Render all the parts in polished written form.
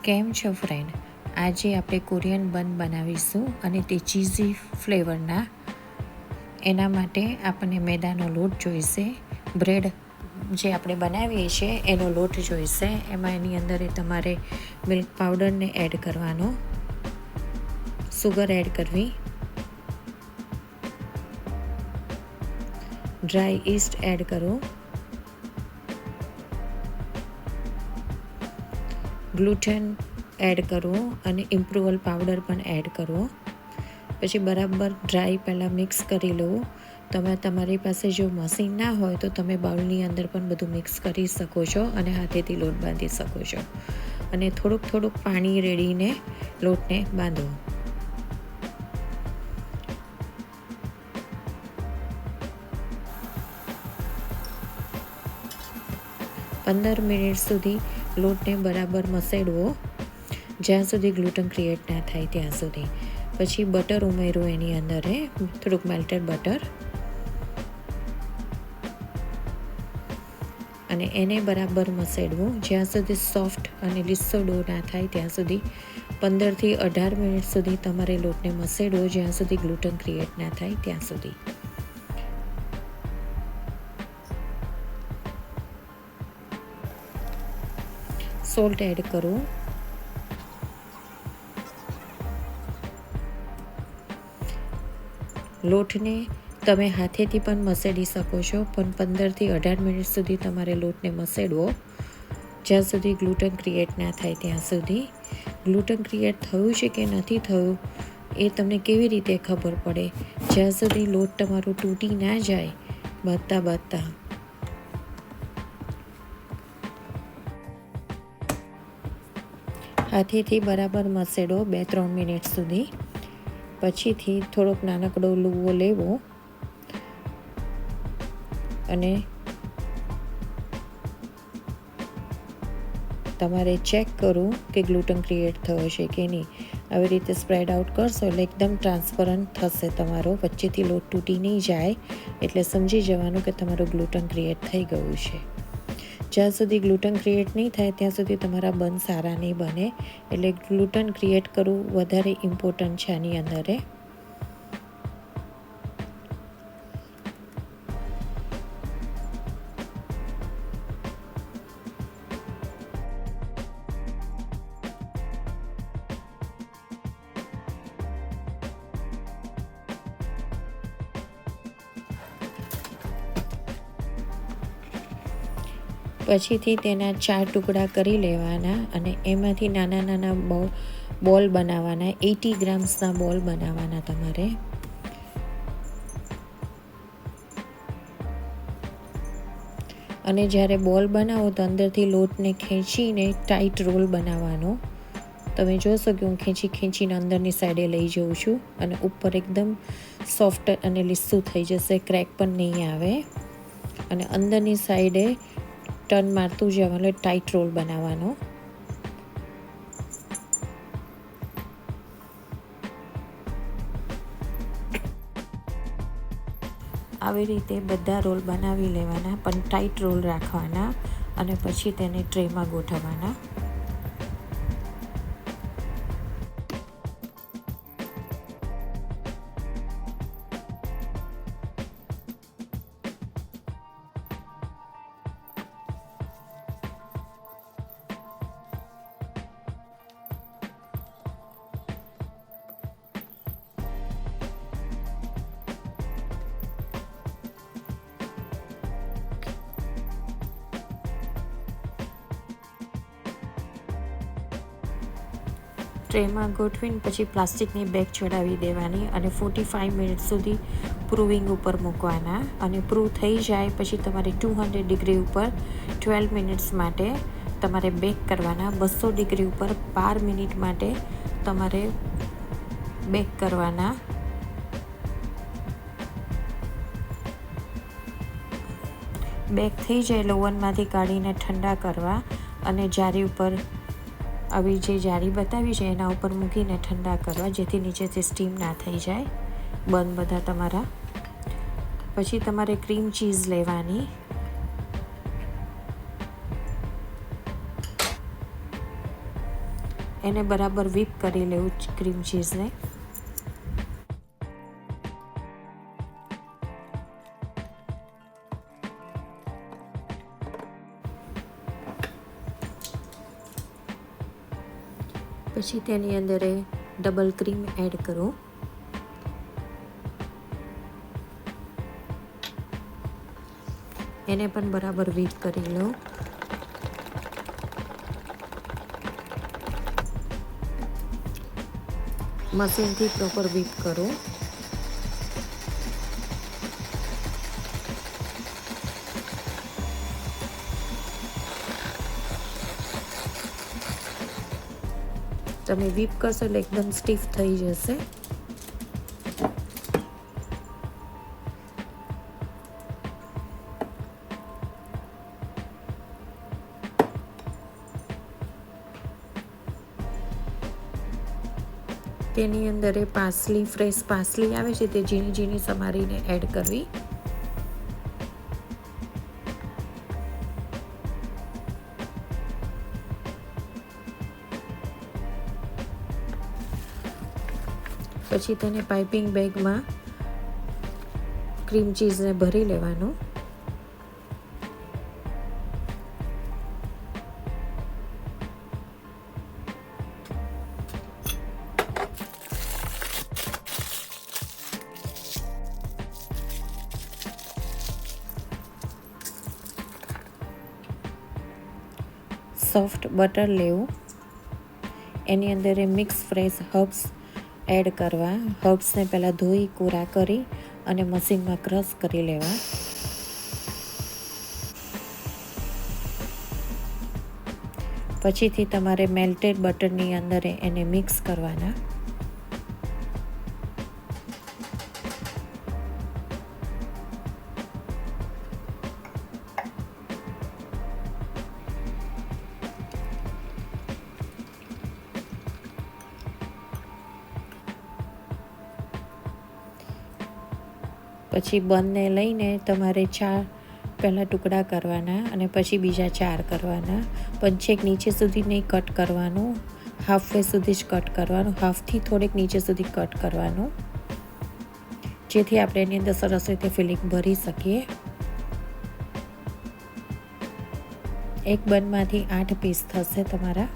કેમ છો ફ્રેન્ડ? આજે આપણે કોરિયન બન બનાવીશું અને તે ચીઝી ફ્લેવરના. એના માટે આપણને મેદાનો લોટ જોઈશે, બ્રેડ જે આપણે બનાવીએ છીએ એનો લોટ જોઈશે. એમાં એની અંદર તમારે મિલ્ક પાવડરને એડ કરવાનો, સુગર એડ કરવી, ડ્રાય ઈસ્ટ એડ કરો, ગ્લુટેન એડ કરવો અને ઇમ્પ્રુવલ પાવડર પણ એડ કરવો. પછી બરાબર ડ્રાય પહેલાં મિક્સ કરી લો. તમારી પાસે જો મશીન ના હોય તો તમે બાઉલની અંદર પણ બધું મિક્સ કરી શકો છો અને હાથેથી લોટ બાંધી શકો છો. અને થોડુંક પાણી રેડીને લોટને બાંધો. પંદર મિનિટ સુધી લોટને બરાબર મસેડવો, જ્યાં સુધી ગ્લુટન ક્રિએટ ના થાય ત્યાં સુધી. પછી બટર ઉમેરવું એની અંદર, થોડુંક મેલ્ટેડ બટર, અને એને બરાબર મસેડવું જ્યાં સુધી સોફ્ટ અને લીસો ડો ના થાય ત્યાં સુધી. 15 થી 18 મિનિટ સુધી તમારે લોટને મસેડવો જ્યાં સુધી ગ્લુટન ક્રિએટ ના થાય ત્યાં સુધી. સોલ્ટ એડ કરો. લોટને તમે હાથેથી પણ મસેડી શકો છો, પણ 15 થી 18 મિનિટ સુધી તમારે લોટને મસેડવો જ્યાં સુધી ગ્લુટન ક્રિએટ ના થાય ત્યાં સુધી. ગ્લુટન ક્રિએટ થયું છે કે નથી થયું એ તમને કેવી રીતે ખબર પડે? જ્યાં સુધી લોટ તમારો તૂટી ના જાય બાંધતા. હાથેથી બરાબર મસેડો 2-3 મિનિટ સુધી. પછીથી થોડોક નાનકડો લુવો લેવો અને તમારે ચેક કરવું કે ગ્લુટન ક્રિએટ થયો છે કે નહીં. આવી રીતે સ્પ્રેડ આઉટ કરશો એટલે એકદમ ટ્રાન્સપરન્ટ થશે તમારો, વચ્ચેથી લોટ તૂટી નહીં જાય. એટલે સમજી જવાનું કે તમારું ગ્લુટન ક્રિએટ થઈ ગયું છે. જ્યાં સુધી ગ્લુટન ક્રિએટ નહીં થાય ત્યાં સુધી તમારા બન સારા નહીં બને. એટલે ગ્લુટન ક્રિએટ કરવું વધારે ઇમ્પોર્ટન્ટ છે આની અંદર. પછીથી તેના 4 ટુકડા કરી લેવાના અને એમાંથી નાના બોલ બનાવવાના. 80 ગ્રામ્સના બોલ બનાવવાના તમારે. અને જ્યારે બોલ બનાવો તો અંદરથી લોટને ખેંચીને ટાઈટ રોલ બનાવવાનો. તમે જોશો કે હું ખેંચીને અંદરની સાઈડે લઈ જઉં છું અને ઉપર એકદમ સોફ્ટ અને લીસું થઈ જશે, ક્રેક પણ નહીં આવે. અને અંદરની સાઈડે ટર્ન મારતું જવાનું, ટાઈટ રોલ બનાવવાનો. આવી રીતે બધા રોલ બનાવી લેવાના, પણ ટાઈટ રોલ રાખવાના અને પછી તેને ટ્રેમાં ગોઠવવાના. ટ્રેમાં ગોઠવીને પછી પ્લાસ્ટિકની બેગ ચડાવી દેવાની અને 45 મિનિટ સુધી પ્રૂવિંગ ઉપર મૂકવાના. અને પ્રૂવ થઈ જાય પછી તમારે 200 ડિગ્રી ઉપર 12 મિનિટ્સ માટે તમારે બેક કરવાના. 200 ડિગ્રી ઉપર 12 મિનિટ માટે તમારે બેક કરવાના. બેક થઈ જાય એટલે ઓવનમાંથી કાઢીને ઠંડા કરવા અને જારી ઉપર, આવી જે જારી બતાવી છે એના ઉપર મૂકીને ઠંડા કરવા, જેથી નીચેથી સ્ટીમ ના થઈ જાય બન બધા તમારા. પછી તમારે ક્રીમ ચીઝ લેવાની. એને બરાબર whip કરી લેવું ક્રીમ ચીઝને. પછી તેની અંદર ડબલ ક્રીમ એડ કરો. એને પણ બરાબર whip કરી લો. મશીનથી પ્રોપર whip કરો. તમે whip કરશો એટલે એકદમ સ્ટીફ થઈ જશે. તેની અંદર પાસલી, ફ્રેશ પાસલી આવે છે તે ઝીણી ઝીણી સમારીને એડ કરવી. પછી તેને પાઇપિંગ બેગમાં ક્રીમ ચીઝને ભરી લેવાનું. સોફ્ટ બટર લેવું. એની અંદર મિક્સ ફ્રેશ હર્બ્સ એડ કરવા. હર્બ્સને પહેલાં ધોઈ કોરા કરી અને મશીનમાં ક્રશ કરી લેવા. પછીથી તમારે મેલ્ટેડ બટરની અંદર એને મિક્સ કરવાના. પછી બંને લઈને તમારે 4 પહેલાં ટુકડા કરવાના અને પછી બીજા 4 કરવાના. પણ છેક નીચે સુધી નહીં કટ કરવાનું, હાફ વે સુધી જ કટ કરવાનું. હાફથી થોડેક નીચે સુધી કટ કરવાનું, જેથી આપણે એની અંદર સરસ રીતે ફિલિંગ ભરી શકીએ. એક બનમાંથી 8 પીસ થશે તમારા.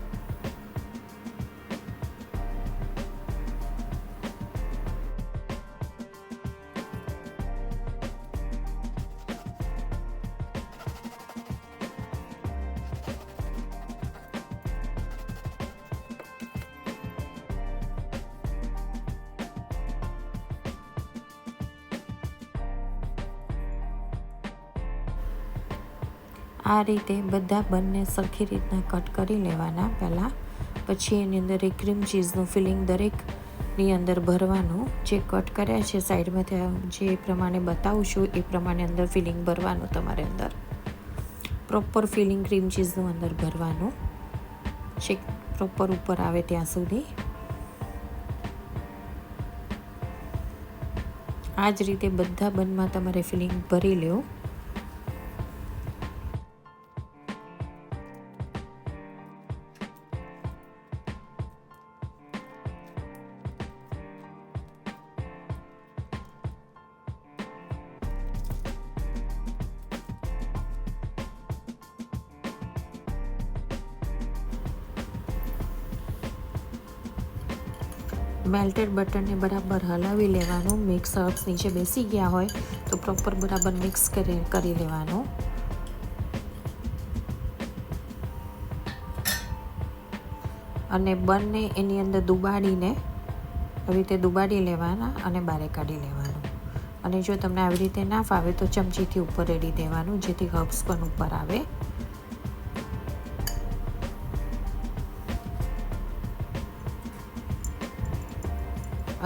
આ રીતે બધા બંને સરખી રીતના કટ કરી લેવાના પહેલાં. પછી એની અંદર એક ક્રીમ ચીઝનું ફિલિંગ દરેકની અંદર ભરવાનું. જે કટ કર્યા છે સાઈડમાંથી જે પ્રમાણે બતાવું છું એ પ્રમાણે અંદર ફિલિંગ ભરવાનું. તમારે અંદર પ્રોપર ફિલિંગ ક્રીમ ચીઝનું અંદર ભરવાનું છે, પ્રોપર ઉપર આવે ત્યાં સુધી. આ જ રીતે બધા બનમાં તમારે ફિલિંગ ભરી લેવું. મેલ્ટેડ બટરને બરાબર હલાવી લેવાનું. મિક્સ હર્બ્સ નીચે બેસી ગયા હોય તો પ્રોપર બરાબર મિક્સ કરી લેવાનું. અને બંને એની અંદર દુબાડીને આવી રીતે દુબાડી લેવાના અને બહાર કાઢી લેવાનું. અને જો તમને આવી રીતે ના ફાવે તો ચમચીથી ઉપર રેડી દેવાનું, જેથી હર્બ્સ પણ ઉપર આવે.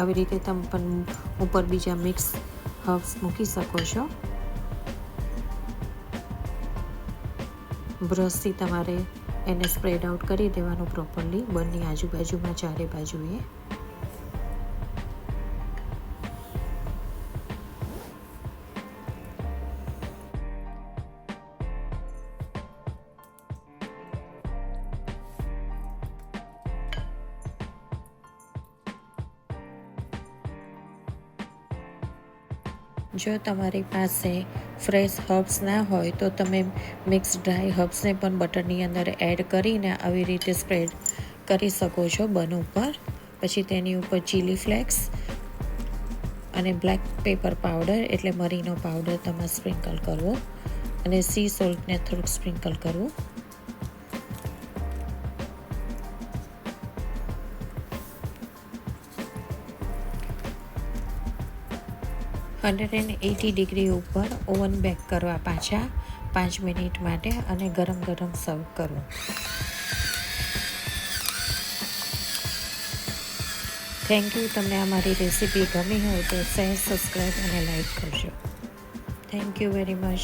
આવી રીતે તમે પણ ઉપર બીજા મિક્સ હર્બ્સ મૂકી શકો છો. બ્રશથી તમારે એને સ્પ્રેડ આઉટ કરી દેવાનું પ્રોપરલી બંને આજુબાજુમાં, ચારે બાજુએ. જો તમારી પાસે ફ્રેશ હર્બ્સ ના હોય તો તમે મિક્સ ડ્રાય હર્બ્સને પણ બટરની અંદર એડ કરીને આવી રીતે સ્પ્રેડ કરી શકો છો બન ઉપર. પછી તેની ઉપર ચીલી ફ્લેક્સ અને બ્લેક પેપર પાવડર એટલે મરીનો પાવડર તમે સ્પ્રિંકલ કરવો અને સી સોલ્ટને થોડુંક સ્પ્રિંકલ કરવું. ડિગ્રી ઉપર ઓવન બેક કરવા પાછા 5 મિનિટ માટે અને ગરમ ગરમ સર્વ કરવું. Thank you. તમને અમારી રેસીપી ગમી હોય તો શેર, સબસ્ક્રાઈબ અને લાઈક કરજો. Thank you very much.